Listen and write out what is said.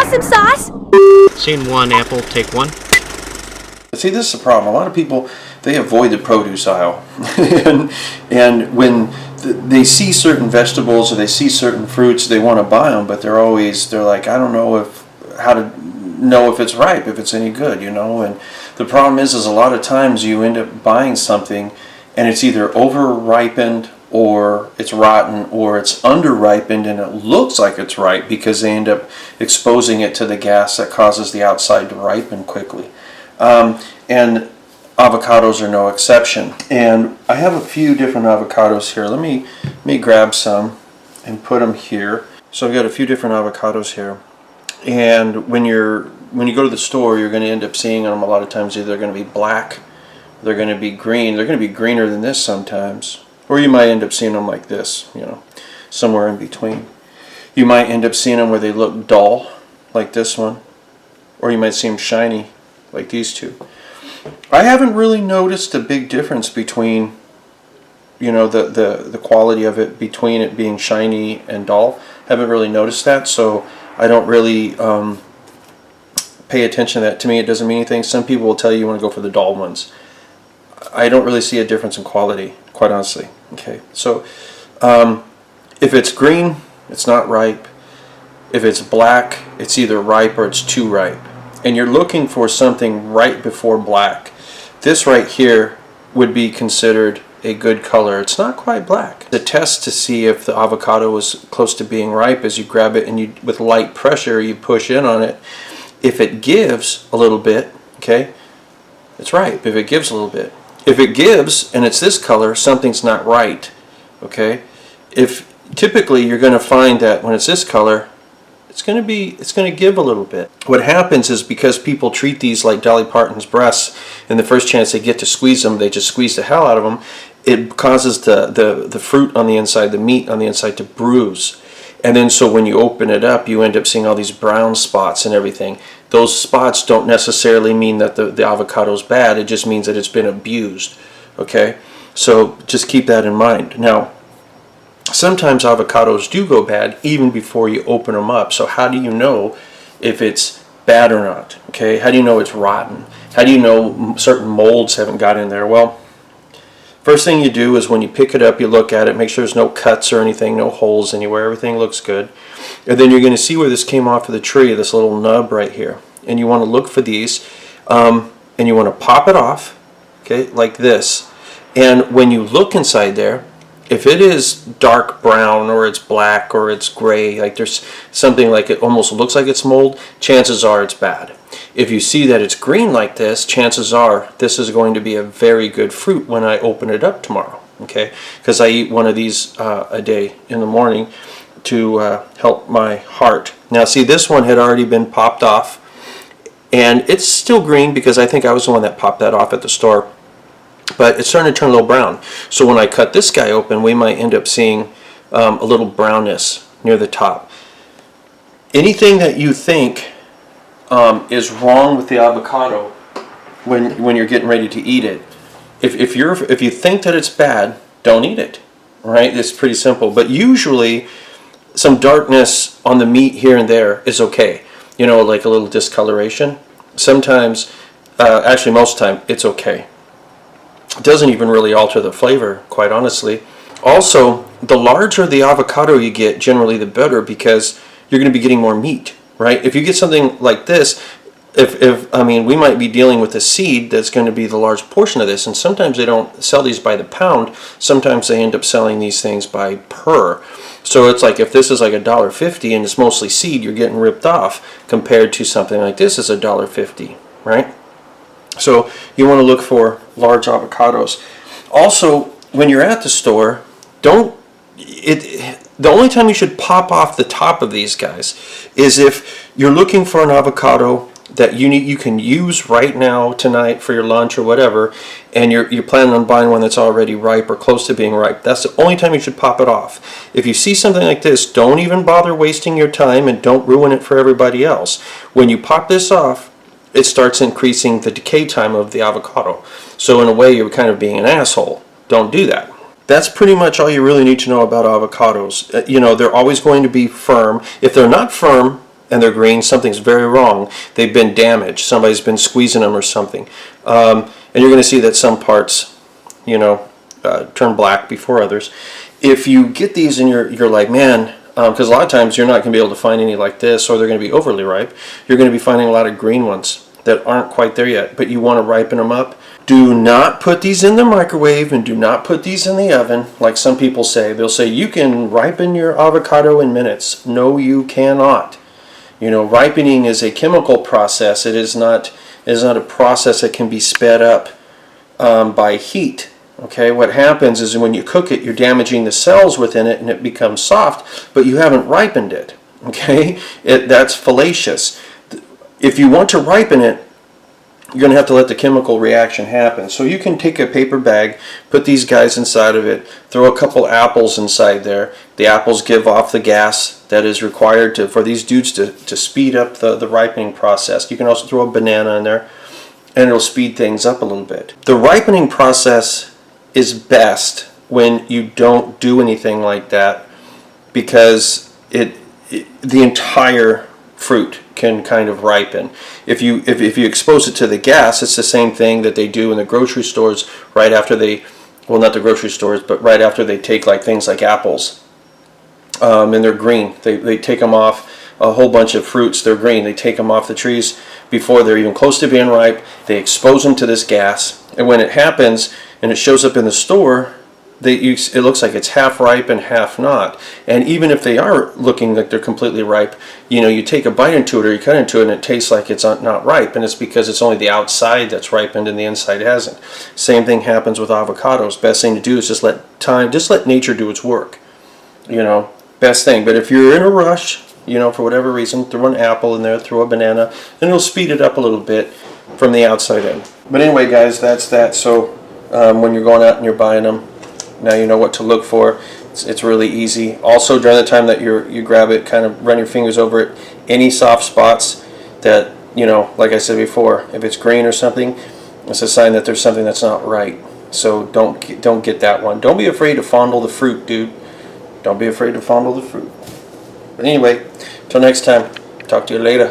some sauce? Seen one apple, take one. See, this is the problem. A lot of people, they avoid the produce aisle. and when they see certain vegetables or they see certain fruits, they want to buy them, but they're like, I don't know how to know if it's ripe, if it's any good, you know. And the problem is a lot of times you end up buying something and it's either over ripened or it's rotten or it's under ripened and it looks like it's ripe because they end up exposing it to the gas that causes the outside to ripen quickly. And avocados are no exception. And I have a few different avocados here. Let me grab some and put them here. So I've got a few different avocados here. And when you go to the store, you're going to end up seeing them a lot of times. Either they're going to be black, they're going to be green. They're going to be greener than this sometimes. Or you might end up seeing them like this, you know, somewhere in between. You might end up seeing them where they look dull, like this one. Or you might see them shiny, like these two. I haven't really noticed a big difference between, you know, the quality of it between it being shiny and dull. Haven't really noticed that, so I don't really pay attention to that. To me, it doesn't mean anything. Some people will tell you want to go for the dull ones. I don't really see a difference in quality, quite honestly. Okay, so if it's green, it's not ripe. If it's black, it's either ripe or it's too ripe. And you're looking for something right before black. This right here would be considered a good color. It's not quite black. The test to see if the avocado is close to being ripe is you grab it and you, with light pressure, you push in on it. If it gives a little bit, okay, it's ripe. If it gives a little bit. If it gives and it's this color, something's not right, okay? If typically you're going to find that when it's this color, it's going to give a little bit. What happens is because people treat these like Dolly Parton's breasts, and the first chance they get to squeeze them, they just squeeze the hell out of them. It causes the fruit on the inside, the meat on the inside to bruise. And then so when you open it up, you end up seeing all these brown spots and everything. Those spots don't necessarily mean that the avocado's bad. It just means that it's been abused. Okay? So just keep that in mind. Now, sometimes avocados do go bad even before you open them up. So how do you know if it's bad or not? Okay? How do you know it's rotten? How do you know certain molds haven't got in there? Well, first thing you do is when you pick it up, you look at it, make sure there's no cuts or anything, no holes anywhere, everything looks good. And then you're going to see where this came off of the tree, this little nub right here. And you want to look for these, and you want to pop it off, okay, like this. And when you look inside there, if it is dark brown or it's black or it's gray, like there's something like it almost looks like it's mold, chances are it's bad. If you see that it's green like this, chances are this is going to be a very good fruit when I open it up tomorrow, okay? Because I eat one of these a day in the morning to help my heart. Now see, this one had already been popped off, and it's still green because I think I was the one that popped that off at the store. But it's starting to turn a little brown. So when I cut this guy open, we might end up seeing a little brownness near the top. Anything that you think is wrong with the avocado when you're getting ready to eat it, if you think that it's bad, don't eat it. Right? It's pretty simple. But usually, some darkness on the meat here and there is okay. You know, like a little discoloration. Sometimes, actually most of the time, it's okay. It doesn't even really alter the flavor, quite honestly. Also, the larger the avocado you get, generally the better, because you're going to be getting more meat, right? If you get something like this, I mean, we might be dealing with a seed that's going to be the large portion of this, and sometimes they don't sell these by the pound. Sometimes they end up selling these things by per. So it's like if this is like $1.50 and it's mostly seed, you're getting ripped off compared to something like this is $1.50, right? So you want to look for large avocados. Also, when you're at the store, the only time you should pop off the top of these guys is if you're looking for an avocado that you can use right now, tonight, for your lunch or whatever, and you're planning on buying one that's already ripe or close to being ripe. That's the only time you should pop it off. If you see something like this, don't even bother wasting your time and don't ruin it for everybody else. When you pop this off, it starts increasing the decay time of the avocado. So in a way, you're kind of being an asshole. Don't do that. That's pretty much all you really need to know about avocados. You know, they're always going to be firm. If they're not firm, and they're green, something's very wrong. They've been damaged. Somebody's been squeezing them or something. And you're going to see that some parts, turn black before others. If you get these and you're like, man, because a lot of times you're not going to be able to find any like this, or they're going to be overly ripe. You're going to be finding a lot of green ones that aren't quite there yet, but you want to ripen them up. Do not put these in the microwave and do not put these in the oven like some people say. They'll say you can ripen your avocado in minutes. No, you cannot. Ripening is a chemical process. It is not a process that can be sped up by heat. Okay, what happens is when you cook it, you're damaging the cells within it and it becomes soft, but you haven't ripened it. Okay, that's fallacious. If you want to ripen it, you're going to have to let the chemical reaction happen. So you can take a paper bag, put these guys inside of it, throw a couple apples inside there. The apples give off the gas that is required for these dudes to speed up the ripening process. You can also throw a banana in there, and it'll speed things up a little bit. The ripening process is best when you don't do anything like that, because the entire fruit can kind of ripen. If you expose it to the gas, it's the same thing that they do in the grocery stores right after not the grocery stores, but right after they take things like apples, and they're green. They take them off. A whole bunch of fruits, they're green. They take them off the trees before they're even close to being ripe. They expose them to this gas, and when it happens and it shows up in the store, it looks like it's half ripe and half not. And even if they are looking like they're completely ripe, you take a bite into it or you cut into it and it tastes like it's not ripe, and it's because it's only the outside that's ripened and the inside hasn't. Same thing happens with avocados. Best thing to do is just let nature do its work. Best thing. But if you're in a rush, for whatever reason, throw an apple in there, throw a banana, and it'll speed it up a little bit from the outside in. But anyway, guys, that's that. So when you're going out and you're buying them, now you know what to look for. It's really easy. Also, during the time that you grab it, kind of run your fingers over it. Any soft spots that, like I said before, if it's green or something, it's a sign that there's something that's not right. So don't get that one. Don't be afraid to fondle the fruit, dude. Don't be afraid to fondle the fruit. But anyway, till next time, talk to you later.